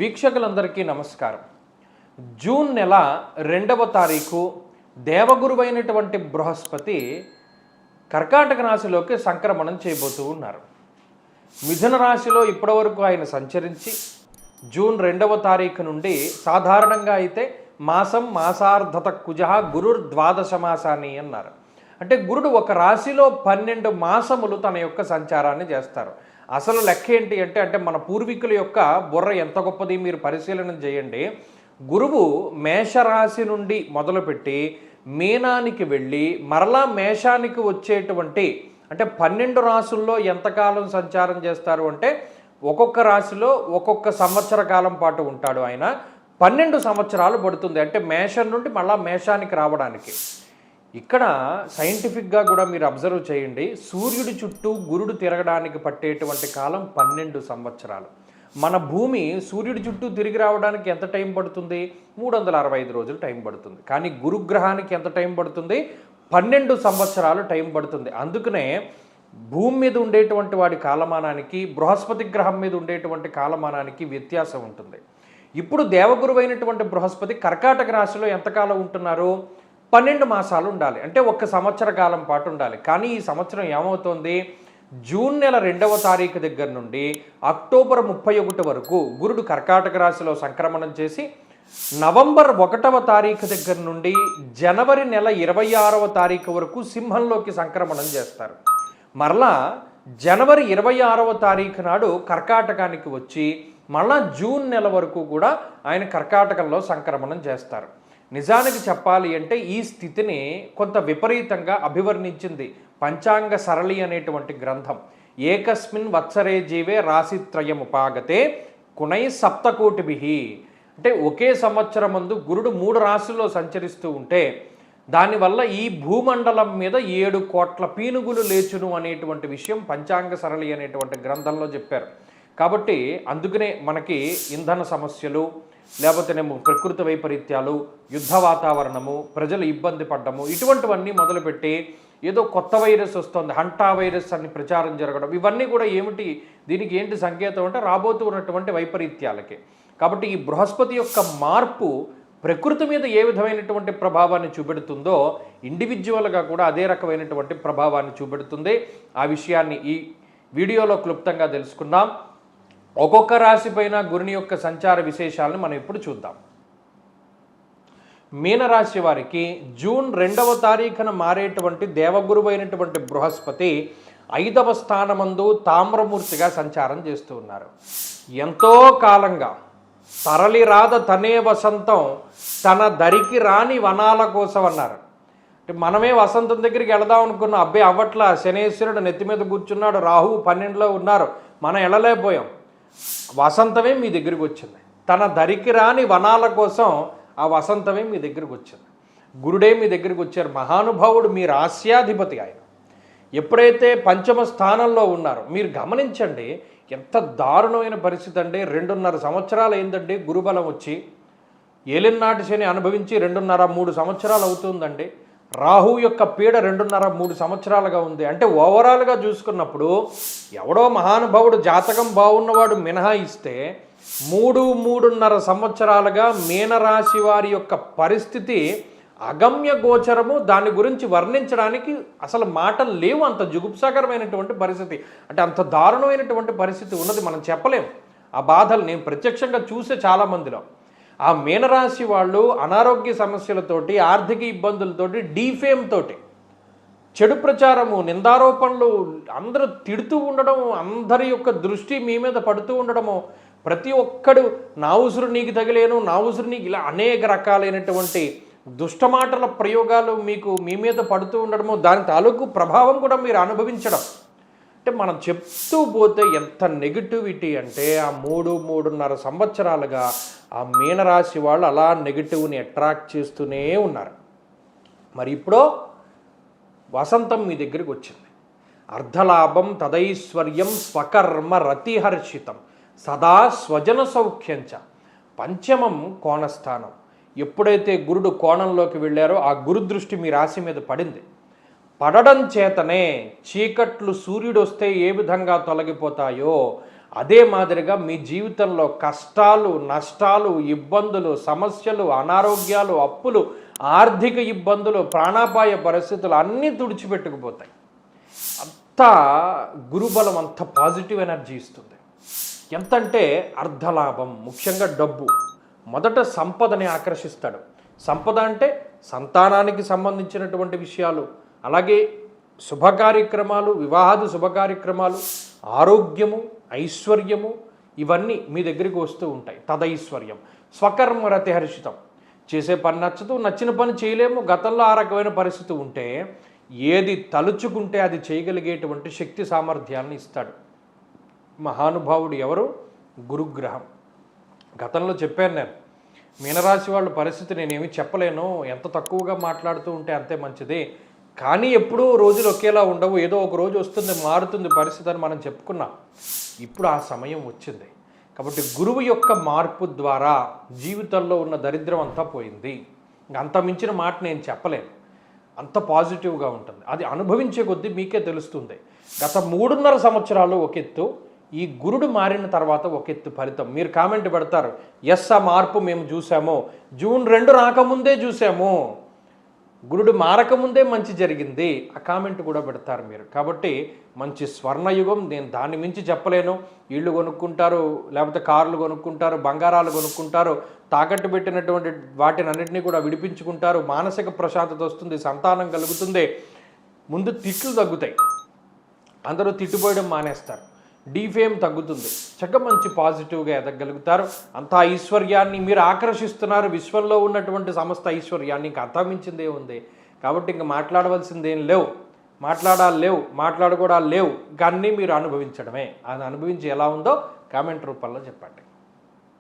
వీక్షకులందరికీ నమస్కారం. జూన్ నెల 2వ తారీఖు దేవగురువైనటువంటి బృహస్పతి కర్కాటక రాశిలోకి సంక్రమణం చేయబోతూ ఉన్నారు. మిథున రాశిలో ఇప్పటివరకు ఆయన సంచరించి జూన్ 2వ తారీఖు నుండి సాధారణంగా అయితే మాసార్ధత కుజ గురుర్ ద్వాదశ మాసాన్ని అన్నారు. అంటే గురుడు ఒక రాశిలో 12 మాసములు తన యొక్క సంచారాన్ని చేస్తారు. అసలు లెక్క ఏంటి అంటే మన పూర్వీకుల యొక్క బుర్ర ఎంత గొప్పది మీరు పరిశీలన చేయండి. గురువు మేషరాశి నుండి మొదలుపెట్టి మీనానికి వెళ్ళి మరలా మేషానికి వచ్చేటువంటి అంటే 12 రాశుల్లో ఎంతకాలం సంచారం చేస్తారు అంటే ఒక్కొక్క రాశిలో ఒక్కొక్క సంవత్సర కాలం పాటు ఉంటాడు ఆయన. 12 సంవత్సరాలు పడుతుంది అంటే మేషం నుండి మళ్ళా మేషానికి రావడానికి. ఇక్కడ సైంటిఫిక్గా కూడా మీరు అబ్జర్వ్ చేయండి, సూర్యుడి చుట్టూ గురుడు తిరగడానికి పట్టేటువంటి కాలం 12 సంవత్సరాలు. మన భూమి సూర్యుడి చుట్టూ తిరిగి రావడానికి ఎంత టైం పడుతుంది? 365 రోజులు టైం పడుతుంది. కానీ గురుగ్రహానికి ఎంత టైం పడుతుంది? 12 సంవత్సరాలు టైం పడుతుంది. అందుకనే భూమి మీద ఉండేటువంటి వాడి కాలమానానికి బృహస్పతి గ్రహం మీద ఉండేటువంటి కాలమానానికి వ్యత్యాసం ఉంటుంది. ఇప్పుడు దేవగురువైనటువంటి బృహస్పతి కర్కాటక రాశిలో ఎంతకాలం ఉంటున్నారు? 12 మాసాలు ఉండాలి, అంటే 1 సంవత్సర కాలం పాటు ఉండాలి. కానీ ఈ సంవత్సరం ఏమవుతోంది? జూన్ నెల 2వ తారీఖు దగ్గర నుండి అక్టోబర్ 31 వరకు గురుడు కర్కాటక రాశిలో సంక్రమణం చేసి నవంబర్ 1వ తారీఖు దగ్గర నుండి జనవరి నెల 26వ తారీఖు వరకు సింహంలోకి సంక్రమణం చేస్తారు. మరలా జనవరి 26వ తారీఖు నాడు కర్కాటకానికి వచ్చి మళ్ళా జూన్ నెల వరకు కూడా ఆయన కర్కాటకంలో సంక్రమణం చేస్తారు. నిజానికి చెప్పాలి అంటే ఈ స్థితిని కొంత విపరీతంగా అభివర్ణించింది పంచాంగ సరళి అనేటువంటి గ్రంథం. ఏకస్మిన్ వత్సరే జీవే రాశిత్రయముపాగతే కునై సప్తకోటిభిః. అంటే ఒకే సంవత్సరం ముందు గురుడు 3 రాశుల్లో సంచరిస్తూ ఉంటే దానివల్ల ఈ భూమండలం మీద 7 కోట్ల పీనుగులు లేచును అనేటువంటి విషయం పంచాంగ సరళి అనేటువంటి గ్రంథంలో చెప్పారు. కాబట్టి అందుకనే మనకి ఇంధన సమస్యలు, లేకపోతేనేమో ప్రకృతి వైపరీత్యాలు, యుద్ధ వాతావరణము, ప్రజలు ఇబ్బంది పడ్డము, ఇటువంటివన్నీ మొదలుపెట్టి ఏదో కొత్త వైరస్ వస్తుంది, హంటా వైరస్ అని ప్రచారం జరగడం, ఇవన్నీ కూడా ఏమిటి, దీనికి ఏంటి సంకేతం అంటే రాబోతూ ఉన్నటువంటి వైపరీత్యాలకి. కాబట్టి ఈ బృహస్పతి యొక్క మార్పు ప్రకృతి మీద ఏ విధమైనటువంటి ప్రభావాన్ని చూపెడుతుందో ఇండివిజువల్గా కూడా అదే రకమైనటువంటి ప్రభావాన్ని చూపెడుతుంది. ఆ విషయాన్ని ఈ వీడియోలో క్లుప్తంగా తెలుసుకుందాం. ఒక్కొక్క రాశిపైన గురుని యొక్క సంచార విశేషాలను మనం ఇప్పుడు చూద్దాం. మీనరాశి వారికి జూన్ 2వ తారీఖున మారేటువంటి దేవగురువైనటువంటి బృహస్పతి 5వ స్థానమందు తామ్రమూర్తిగా సంచారం చేస్తూ ఉన్నారు. ఎంతో కాలంగా తరలిరాద తనే వసంతం తన దరికి రాని వనాల కోసం అన్నారు. అంటే మనమే వసంతం దగ్గరికి వెళదాం అనుకున్నాం, అబ్బాయి అవ్వట్లా, శనేశ్వరుడు నెత్తి మీద కూర్చున్నాడు, రాహువు 12లో ఉన్నారు, మనం వెళ్ళలేకపోయాం. వసంతమే మీ దగ్గరికి వచ్చింది. తన దరికి రాని వనాల కోసం ఆ వసంతమే మీ దగ్గరికి వచ్చింది. గురుడే మీ దగ్గరికి వచ్చారు. మహానుభావుడు, మీ రాశ్యాధిపతి ఆయన. ఎప్పుడైతే 5వ స్థానంలో ఉన్నారో మీరు గమనించండి, ఎంత దారుణమైన పరిస్థితి అండి. 2.5 సంవత్సరాలు అయిందండి గురుబలం వచ్చి. ఏలినాటి శని అనుభవించి 2.5-3 సంవత్సరాలు అవుతుందండి. రాహు యొక్క పీడ 2.5-3 సంవత్సరాలుగా ఉంది. అంటే ఓవరాల్గా చూసుకున్నప్పుడు ఎవడో మహానుభావుడు జాతకం బాగున్నవాడు మినహాయిస్తే 3-3.5 సంవత్సరాలుగా మీనరాశి వారి యొక్క పరిస్థితి అగమ్య గోచరము. దాని గురించి వర్ణించడానికి అసలు మాటలు లేవు. అంత జుగుప్సాకరమైనటువంటి పరిస్థితి, అంటే అంత దారుణమైనటువంటి పరిస్థితి ఉన్నది. మనం చెప్పలేం ఆ బాధలు. నేను ప్రత్యక్షంగా చూసే చాలామందిలో ఆ మీనరాశి వాళ్ళు అనారోగ్య సమస్యలతోటి, ఆర్థిక ఇబ్బందులతోటి, డీఫేమ్ తోటి, చెడు ప్రచారము, నిందారోపణలు, అందరూ తిడుతూ ఉండడం, అందరి యొక్క దృష్టి మీ మీద పడుతూ ఉండడము, ప్రతి ఒక్కడు నా ఉసురు నీకు తగిలేను, నా ఉసురు నీకు, ఇలా అనేక రకాలైనటువంటి దుష్టమాటల ప్రయోగాలు మీ మీద పడుతూ ఉండడము, దాని తాలూకు ప్రభావం కూడా మీరు అనుభవించడం. అంటే మనం చెప్తూ పోతే ఎంత నెగిటివిటీ అంటే ఆ 3-3.5 సంవత్సరాలుగా ఆ మీనరాశి వాళ్ళు అలా నెగిటివ్ని అట్రాక్ట్ చేస్తూనే ఉన్నారు. మరి ఇప్పుడు వసంతం మీ దగ్గరికి వచ్చింది. అర్ధలాభం తదైశ్వర్యం స్వకర్మ రతిహర్షితం సదా స్వజన సౌఖ్యంచ. 5వ కోణస్థానం. ఎప్పుడైతే గురుడు కోణంలోకి వెళ్ళారో ఆ గురుదృష్టి మీ రాశి మీద పడింది. పడడం చేతనే చీకట్లు సూర్యుడు వస్తే ఏ విధంగా తొలగిపోతాయో అదే మాదిరిగా మీ జీవితంలో కష్టాలు, నష్టాలు, ఇబ్బందులు, సమస్యలు, అనారోగ్యాలు, అప్పులు, ఆర్థిక ఇబ్బందులు, ప్రాణాపాయ పరిస్థితులు అన్నీ తుడిచిపెట్టుకుపోతాయి. అంత గురుబలం అంత పాజిటివ్ ఎనర్జీ ఇస్తుంది. ఎంతంటే అర్ధలాభం, ముఖ్యంగా డబ్బు. మొదట సంపదని ఆకర్షిస్తాడు. సంపద అంటే సంతానానికి సంబంధించినటువంటి విషయాలు, అలాగే శుభ కార్యక్రమాలు, వివాహాది శుభ కార్యక్రమాలు, ఆరోగ్యము, ఐశ్వర్యము, ఇవన్నీ మీ దగ్గరికి వస్తూ ఉంటాయి. తదైశ్వర్యం. స్వకర్మరతి హర్షితం. చేసే పని నచ్చదు, నచ్చిన పని చేయలేము. గతంలో ఆ రకమైన పరిస్థితి ఉంటే ఏది తలుచుకుంటే అది చేయగలిగేటువంటి శక్తి సామర్థ్యాన్ని ఇస్తాడు. మహానుభావుడు ఎవరు? గురుగ్రహం. గతంలో చెప్పాను నేను, మీనరాశి వాళ్ళ పరిస్థితి నేనేమి చెప్పలేను, ఎంత తక్కువగా మాట్లాడుతూ ఉంటే అంతే మంచిది, కానీ ఎప్పుడూ రోజులు ఒకేలా ఉండవు, ఏదో ఒక రోజు వస్తుంది, మారుతుంది పరిస్థితి అని మనం చెప్పుకున్నాం. ఇప్పుడు ఆ సమయం వచ్చింది. కాబట్టి గురువు యొక్క మార్పు ద్వారా జీవితంలో ఉన్న దరిద్రం అంతా పోయింది. అంత మించిన మాట నేను చెప్పలేను. అంత పాజిటివ్గా ఉంటుంది. అది అనుభవించే కొద్దీ మీకే తెలుస్తుంది. గత 3.5 సంవత్సరాలు ఒక ఎత్తు, ఈ గురుడు మారిన తర్వాత ఒక ఎత్తు ఫలితం. మీరు కామెంట్ పెడతారు, ఎస్ ఆ మార్పు మేము చూసాము, జూన్ 2 రాకముందే చూసాము, గురుడు మారకముందే మంచి జరిగింది, ఆ కామెంట్ కూడా పెడతారు మీరు. కాబట్టి మంచి స్వర్ణయుగం, నేను దాన్ని మించి చెప్పలేను. ఇళ్ళు కొనుక్కుంటారు, లేకపోతే కార్లు కొనుక్కుంటారు, బంగారాలు కొనుక్కుంటారు, తాకట్టు పెట్టినటువంటి వాటిని అన్నింటినీ కూడా విడిపించుకుంటారు, మానసిక ప్రశాంతత వస్తుంది, సంతానం కలుగుతుంది, ముందు తిట్లు తగ్గుతాయి, అందరూ తిట్టుపోయడం మానేస్తారు, డీఫేమ్ తగ్గుతుంది, చక్కగా మంచి పాజిటివ్గా ఎదగలుగుతారు. అంత ఐశ్వర్యాన్ని మీరు ఆకర్షిస్తున్నారు. విశ్వంలో ఉన్నటువంటి సమస్త ఐశ్వర్యాన్ని ఇంకా అంతమించిందే ఉంది. కాబట్టి ఇంకా మాట్లాడవలసిందేం లేవు, మాట్లాడుకోవడాలు లేవు, ఇంకా అన్నీ మీరు అనుభవించడమే. అది అనుభవించి ఎలా ఉందో కామెంట్ రూపంలో చెప్పండి.